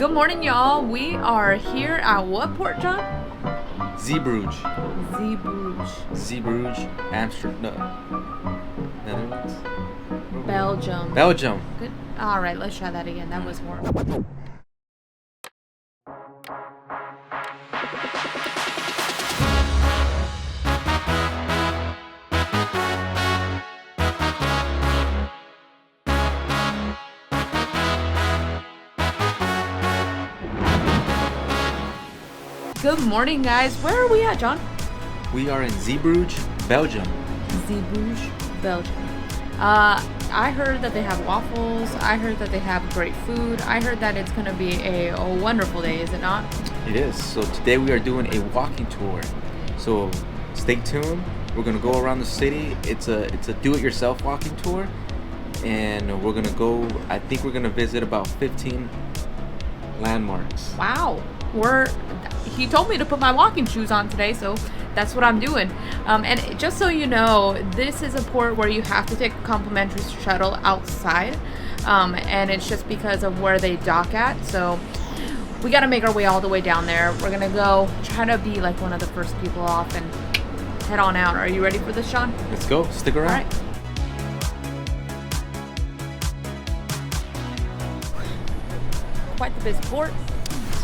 Good morning, y'all. We are here at what port, John? Bruges. Bruges. Amsterdam. Netherlands? Belgium. Belgium. Good. All right, let's try that again. That was horrible. Good morning, guys. Where are we at, John? We are in Bruges, Belgium. Bruges, Belgium. I heard that they have waffles. I heard that they have great food. I heard that it's going to be a wonderful day, is it not? It is. So today we are doing a walking tour. So stay tuned. We're going to go around the city. It's a do-it-yourself walking tour. And we're going to go, I think we're going to visit about 15 landmarks. Wow. He told me to put my walking shoes on today, so that's what I'm doing. And just so you know, this is a port where you have to take a complimentary shuttle outside, and it's just because of where they dock at. So we got to make our way all the way down there. We're gonna go try to be like one of the first people off and head on out. Are you ready for this, Sean? Let's go. Stick around. All right. Quite the busy port.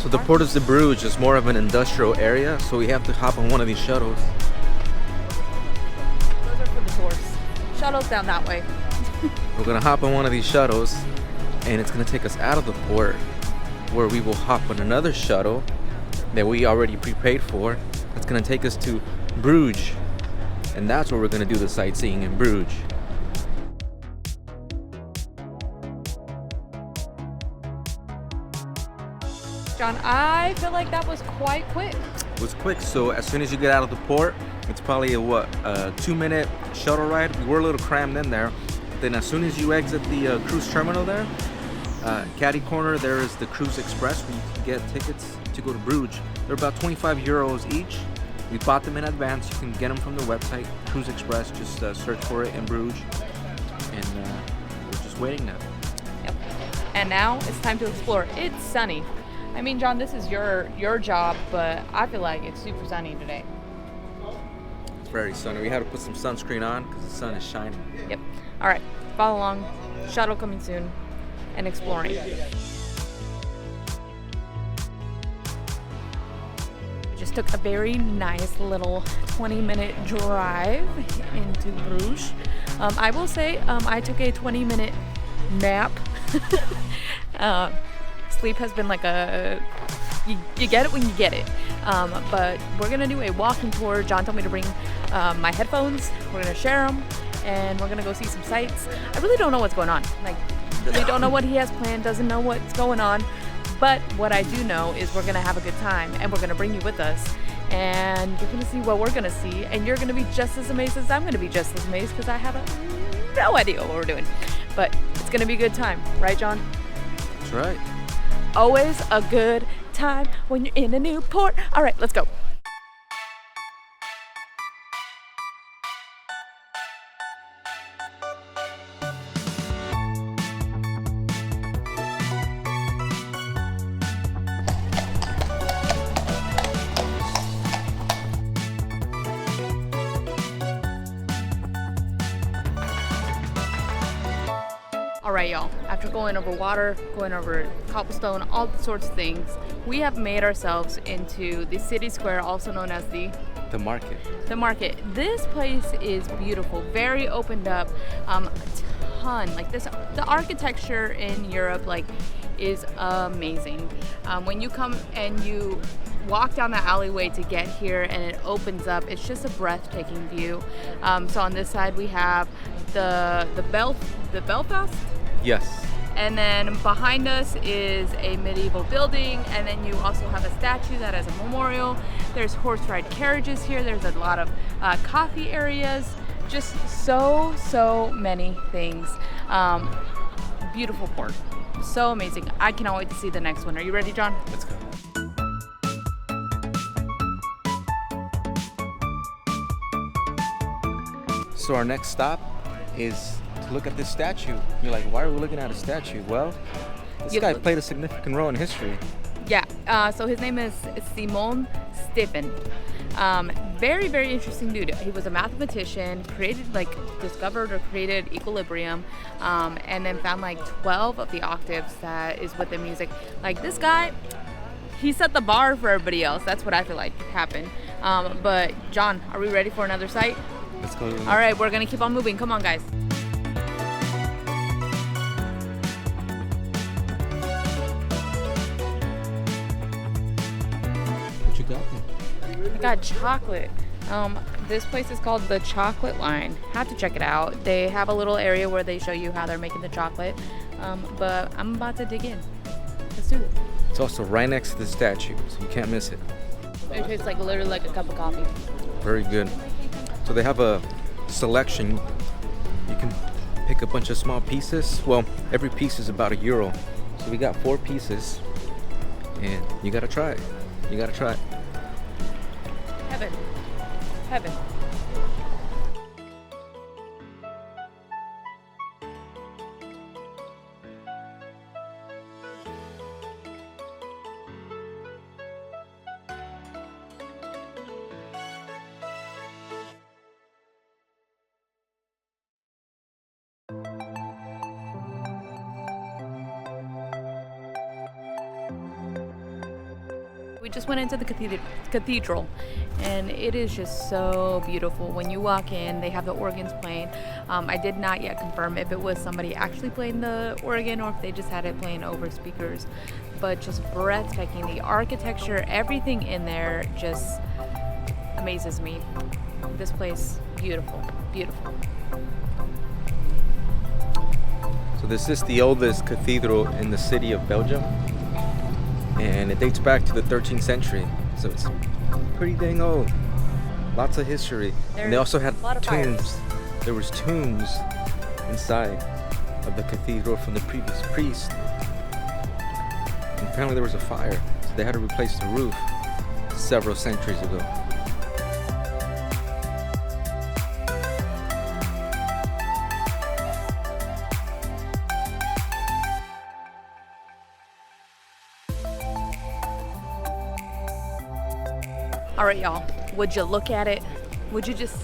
So the port of Bruges is more of an industrial area, so we have to hop on one of these shuttles. Those are for the tourists. Shuttles down that way. We're gonna hop on one of these shuttles, and it's gonna take us out of the port, where we will hop on another shuttle that we already prepaid for. It's gonna take us to Bruges, and that's where we're gonna do the sightseeing in Bruges. John, I feel like that was quite quick. It was quick, so as soon as you get out of the port, it's probably a 2-minute shuttle ride. We were a little crammed in there. Then as soon as you exit the cruise terminal there, caddy corner, there is the Cruise Express where you can get tickets to go to Bruges. They're about 25 euros each. We bought them in advance. You can get them from the website, Cruise Express. Just search for it in Bruges. And we're just waiting now. Yep. And now it's time to explore. It's sunny. I mean, John, this is your job, but I feel like it's super sunny today. It's very sunny. We had to put some sunscreen on because the sun is shining. Yep. All right. Follow along. Shuttle coming soon. And exploring. We just took a very nice little 20-minute drive into Bruges. I will say I took a 20-minute nap. Sleep has been like you get it when you get it. But we're gonna do a walking tour. John told me to bring my headphones. We're gonna share them, and we're gonna go see some sights. I really don't know what's going on. Like, really don't know what he has planned. Doesn't know what's going on. But what I do know is we're gonna have a good time, and we're gonna bring you with us. And you're gonna see what we're gonna see, and you're gonna be just as amazed as I'm gonna be just as amazed because I have no idea what we're doing. But it's gonna be a good time, right, John? That's right. Always a good time when you're in a new port. All right, let's go. Alright, y'all, after going over water, going over cobblestone, all sorts of things, we have made ourselves into the city square, also known as the market. The market. This place is beautiful, very opened up, a ton. Like this, the architecture in Europe, like, is amazing. When you come and you walk down the alleyway to get here and it opens up, it's just a breathtaking view. So on this side we have the Belfast. Yes. And then behind us is a medieval building, and then you also have a statue that has a memorial. There's horse ride carriages here. There's a lot of coffee areas. Just so many things. Beautiful port. So amazing. I cannot wait to see the next one. Are you ready, John? Let's go. So our next stop is to look at this statue. You're like, why are we looking at a statue? Well, This guy played a significant role in history. Yeah, so his name is Simon Stephen. Very, very interesting dude. He was a mathematician, discovered or created equilibrium, and then found like 12 of the octaves that is with the music. Like this guy, he set the bar for everybody else. That's what I feel like happened. But John, are we ready for another site? Let's go. All right, we're gonna keep on moving. Come on, guys. What you got? I got chocolate. This place is called the Chocolate Line. Have to check it out. They have a little area where they show you how they're making the chocolate. But I'm about to dig in. Let's do this. It's also right next to the statue, so you can't miss it. It tastes like literally like a cup of coffee. Very good. So they have a selection. You can pick a bunch of small pieces. Well, every piece is about €1. So we got 4 pieces, and you gotta try it. You gotta try it. Heaven. Heaven. We just went into the cathedral, and it is just so beautiful. When you walk in, they have the organs playing. I did not yet confirm if it was somebody actually playing the organ or if they just had it playing over speakers, but just breathtaking. The architecture, everything in there just amazes me. This place, beautiful, beautiful. So this is the oldest cathedral in the city of Belgium, and it dates back to the 13th century, so it's pretty dang old. Lots of history. And they also had tombs. There was tombs inside of the cathedral from the previous priest. And apparently there was a fire, so they had to replace the roof several centuries ago. All right, y'all, would you look at it? Would you just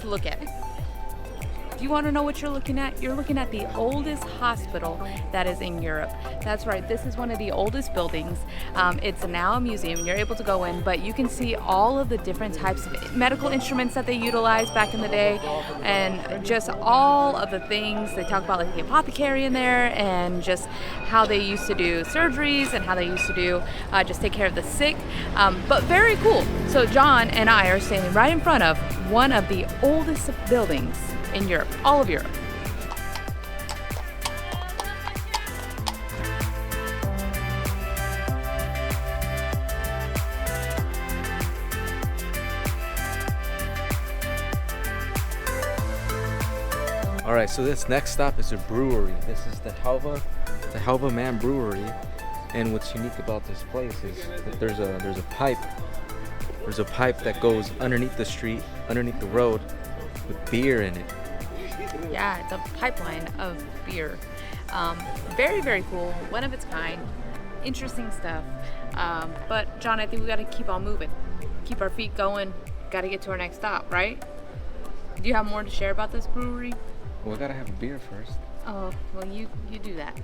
look at it? Do you want to know what you're looking at? You're looking at the oldest hospital that is in Europe. That's right, this is one of the oldest buildings. It's now a museum. You're able to go in, but you can see all of the different types of medical instruments that they utilized back in the day, and just all of the things. They talk about like the apothecary in there, and just how they used to do surgeries and how they used to do just take care of the sick. But very cool. So John and I are standing right in front of one of the oldest buildings in Europe, all of Europe. All right, so this next stop is a brewery. This is the Halva Man Brewery, and what's unique about this place is that there's a pipe. There's a pipe that goes underneath the street, underneath the road, with beer in it. Yeah, it's a pipeline of beer. Very, very cool. One of its kind. Interesting stuff. But John, I think we got to keep on moving. Keep our feet going. Got to get to our next stop, right? Do you have more to share about this brewery? Well, I gotta have a beer first. Oh, well, you do that.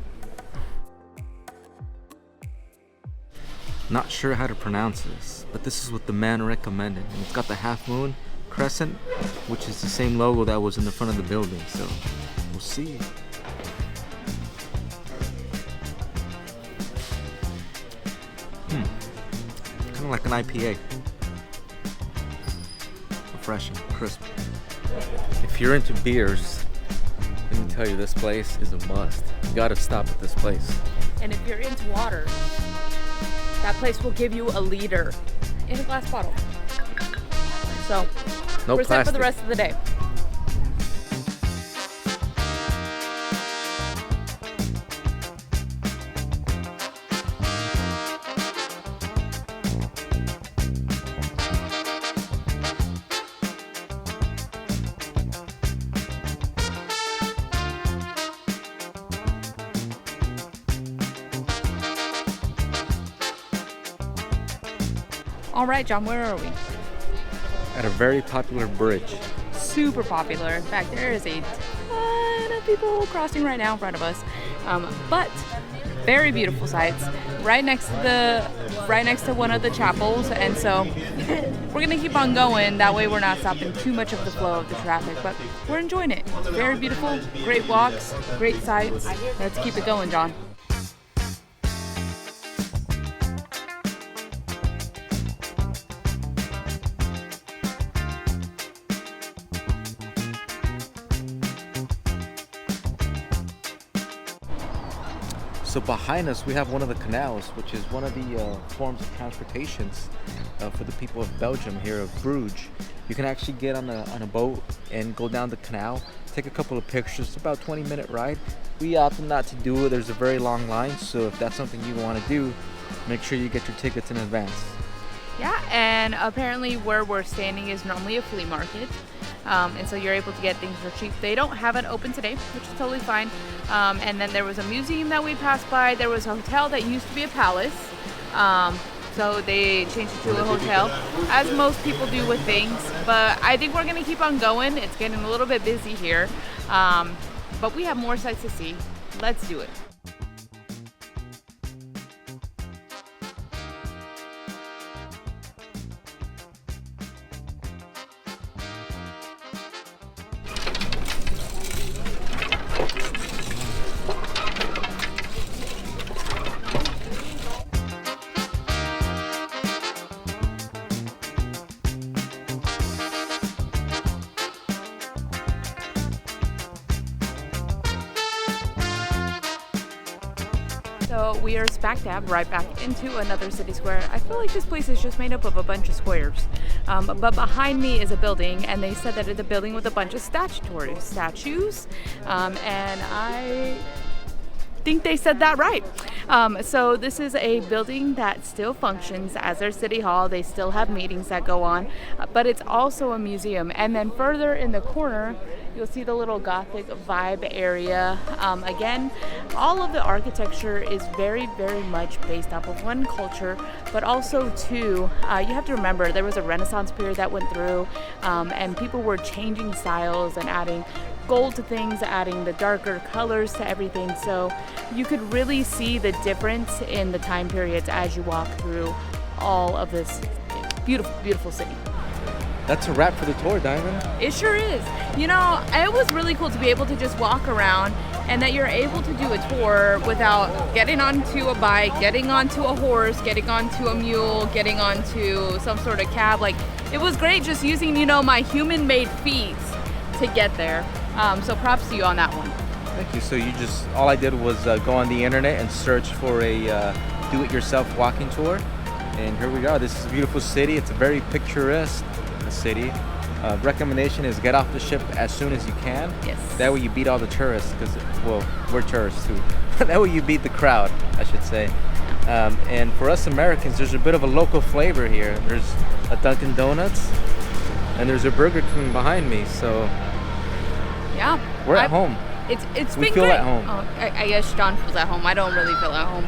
Not sure how to pronounce this, but this is what the man recommended. And it's got the half moon crescent, which is the same logo that was in the front of the building, so we'll see. Kind of like an IPA. Refreshing, crisp. If you're into beers, let me tell you, this place is a must. You gotta stop at this place. And if you're into water, that place will give you a liter in a glass bottle. So, no we're set for plastic. the rest of the day. All right, John, where are we? At a very popular bridge. Super popular. In fact, there is a ton of people crossing right now in front of us. But very beautiful sights right next to one of the chapels, and so we're gonna keep on going. That way we're not stopping too much of the flow of the traffic, but we're enjoying it. It's very beautiful, great walks, great sights. Let's keep it going, John. So behind us we have one of the canals, which is one of the forms of transportations for the people of Belgium here of Bruges. You can actually get on a boat and go down the canal, take a couple of pictures. It's about a 20-minute ride. We opted not to do it. There's a very long line, so if that's something you want to do, make sure you get your tickets in advance. Yeah, and apparently where we're standing is normally a flea market. And so you're able to get things for cheap. They don't have it open today, which is totally fine. And then there was a museum that we passed by. There was a hotel that used to be a palace. So they changed it to a hotel, as most people do with things. But I think we're going to keep on going. It's getting a little bit busy here. But we have more sights to see. Let's do it. So we are smack dab right back into another city square. I feel like this place is just made up of a bunch of squares. But behind me is a building, and they said that it's a building with a bunch of statues. And I think they said that right. So this is a building that still functions as their city hall. They still have meetings that go on, but it's also a museum. And then further in the corner, you'll see the little Gothic vibe area. Again, all of the architecture is very, very much based off of one culture, but also too, you have to remember there was a Renaissance period that went through, and people were changing styles and adding gold to things, adding the darker colors to everything. So you could really see the difference in the time periods as you walk through all of this beautiful, beautiful city. That's a wrap for the tour, Dymon. It sure is. You know, it was really cool to be able to just walk around, and that you're able to do a tour without getting onto a bike, getting onto a horse, getting onto a mule, getting onto some sort of cab. Like, it was great just using, you know, my human-made feet to get there. So props to you on that one. Thank you. So all I did was go on the internet and search for a do-it-yourself walking tour. And here we go. This is a beautiful city. It's a very picturesque city. Recommendation is get off the ship as soon as you can. Yes. That way you beat all the tourists, because, well, we're tourists too. That way you beat the crowd, I should say. And for us Americans, there's a bit of a local flavor here. There's a Dunkin' Donuts, and there's a Burger King behind me. So yeah, we're at home. It's we been feel great. at home. Oh, I guess John feels at home. I don't really feel at home.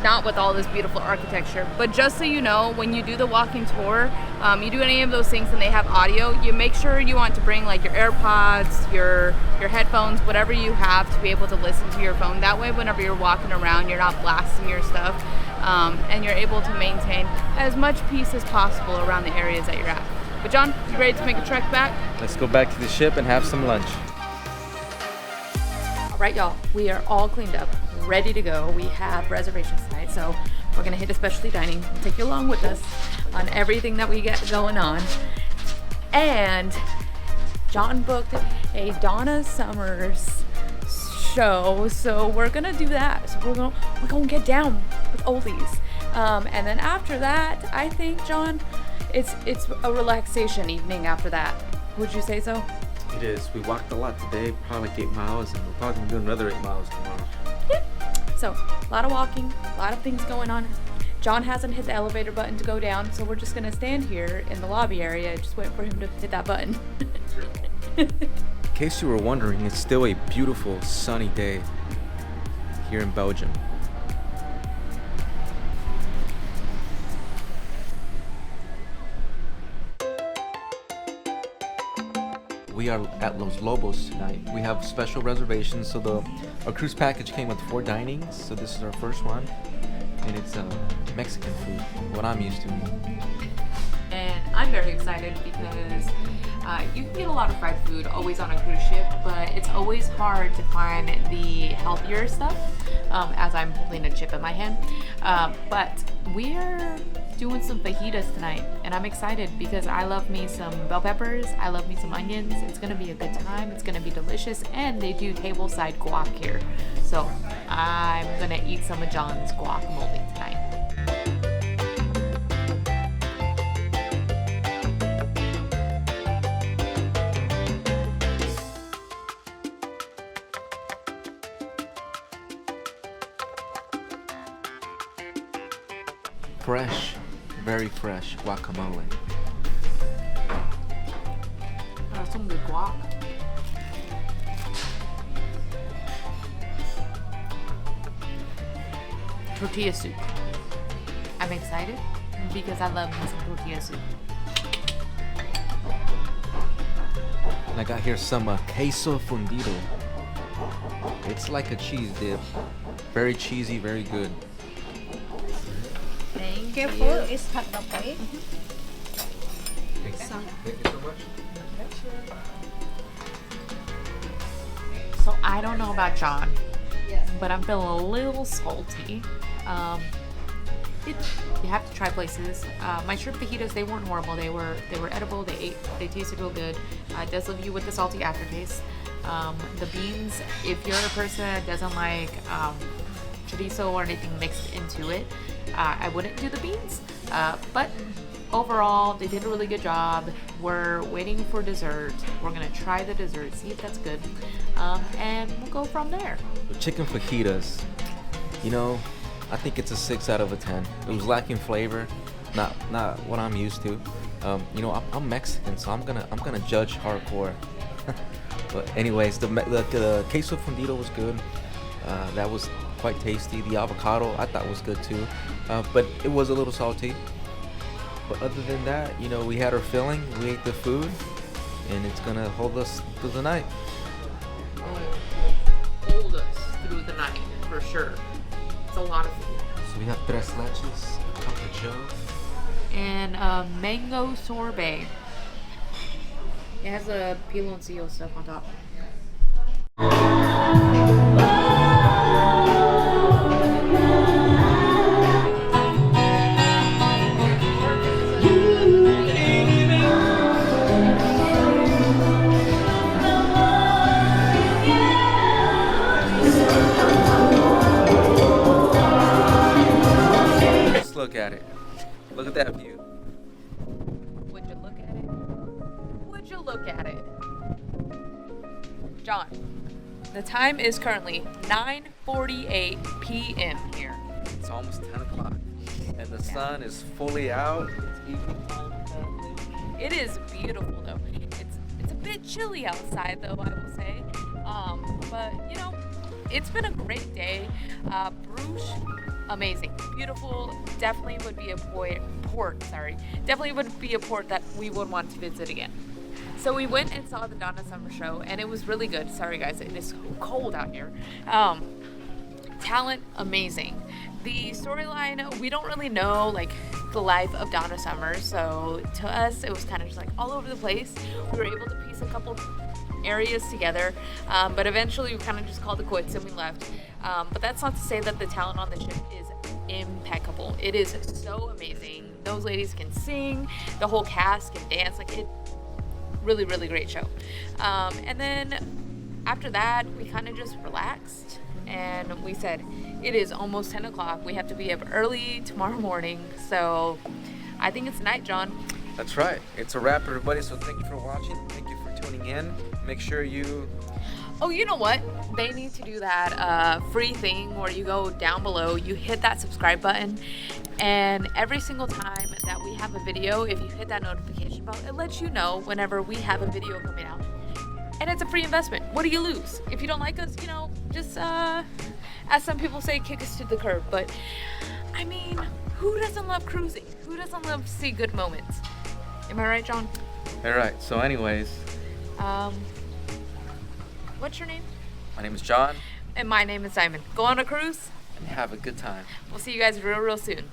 Not with all this beautiful architecture. But just so you know, when you do the walking tour, you do any of those things and they have audio, you make sure you want to bring like your AirPods, your headphones, whatever you have to be able to listen to your phone. That way, whenever you're walking around, you're not blasting your stuff, and you're able to maintain as much peace as possible around the areas that you're at. But John, you ready to make a trek back? Let's go back to the ship and have some lunch. All right, y'all, we are all cleaned up, ready to go. We have reservations tonight, so we're gonna hit specialty dining. We'll take you along with us on everything that we get going on. And John booked a Donna Summers show, so we're gonna do that. So we're gonna get down with oldies. And then after that, I think, John, it's a relaxation evening after that. Would you say so? It is. We walked a lot today, probably like 8 miles, and we're probably going to do another 8 miles tomorrow. Yeah. So, a lot of walking, a lot of things going on. John hasn't hit the elevator button to go down, so we're just going to stand here in the lobby area, just waiting for him to hit that button. In case you were wondering, it's still a beautiful, sunny day here in Belgium. we are at Los Lobos tonight. We have special reservations, so our cruise package came with 4 dinings, so this is our first one, and it's Mexican food, what I'm used to. And I'm very excited because you can get a lot of fried food always on a cruise ship, but it's always hard to find the healthier stuff, as I'm holding a chip in my hand. But we're doing some fajitas tonight, and I'm excited because I love me some bell peppers, I love me some onions. It's gonna be a good time, it's gonna be delicious, and they do tableside guac here. So I'm gonna eat some of Jon's guacamole tonight. Fresh, very fresh guacamole. That's some good guac. Tortilla soup. I'm excited because I love me some tortilla soup. And I got here some queso fundido. It's like a cheese dip. Very cheesy, very good. Thank Careful, you. it's hot dog, okay? Thank you so much. So I don't know about Jon, but I'm feeling a little salty. You have to try places. My shrimp fajitas, they weren't horrible. They were edible. They tasted real good. It does leave you with the salty aftertaste. The beans, if you're a person that doesn't like chorizo or anything mixed into it, I wouldn't do the beans. But overall, they did a really good job. We're waiting for dessert. We're gonna try the dessert, see if that's good, and we'll go from there. The chicken fajitas, you know, I think it's a 6 out of a 10. It was lacking flavor, not what I'm used to. You know, I'm Mexican, so I'm gonna judge hardcore. But anyways, the queso fundido was good. That was quite tasty. The avocado I thought was good too, but it was a little salty. But other than that, you know, we had our filling, we ate the food, and it's gonna hold us through the night. Hold us through the night for sure. It's a lot of food. So we have tres leches, a cup of joe, And mango sorbet. It has a piloncillo stuff on top. Let's look at it. Look at that view. Would you look at it? Would you look at it? Jon, the time is currently 9:48 p.m. here. It's almost 10 o'clock, and the sun is fully out. It's evening time currently. It is beautiful though. It's a bit chilly outside though, I will say. But you know, it's been a great day. Bruges, amazing, beautiful. Definitely would be a port. Definitely would be a port that we would want to visit again. So we went and saw the Donna Summer show, and it was really good. Sorry guys, it is so cold out here. Talent, amazing. The storyline, we don't really know like the life of Donna Summer, so to us it was kind of just like all over the place. We were able to piece a couple areas together, but eventually we kind of just called it quits and we left. But that's not to say that the talent on the ship is impeccable. It is so amazing. Those ladies can sing, the whole cast can dance, like it. Really, really great show. And then after that, we kind of just relaxed and we said, it is almost 10 o'clock. We have to be up early tomorrow morning. So I think it's night, Jon. That's right. It's a wrap, everybody. So thank you for watching. Thank you for tuning in. Make sure you... Oh, you know what? They need to do that free thing where you go down below, you hit that subscribe button, and every single time that we have a video, if you hit that notification bell, it lets you know whenever we have a video coming out. And it's a free investment. What do you lose? If you don't like us, you know, just, as some people say, kick us to the curb. But, I mean, who doesn't love cruising? Who doesn't love to see good moments? Am I right, Jon? All right. So anyways, What's your name? My name is Jon, And my name is Dymon. Go on a cruise. and have a good time. We'll see you guys real soon.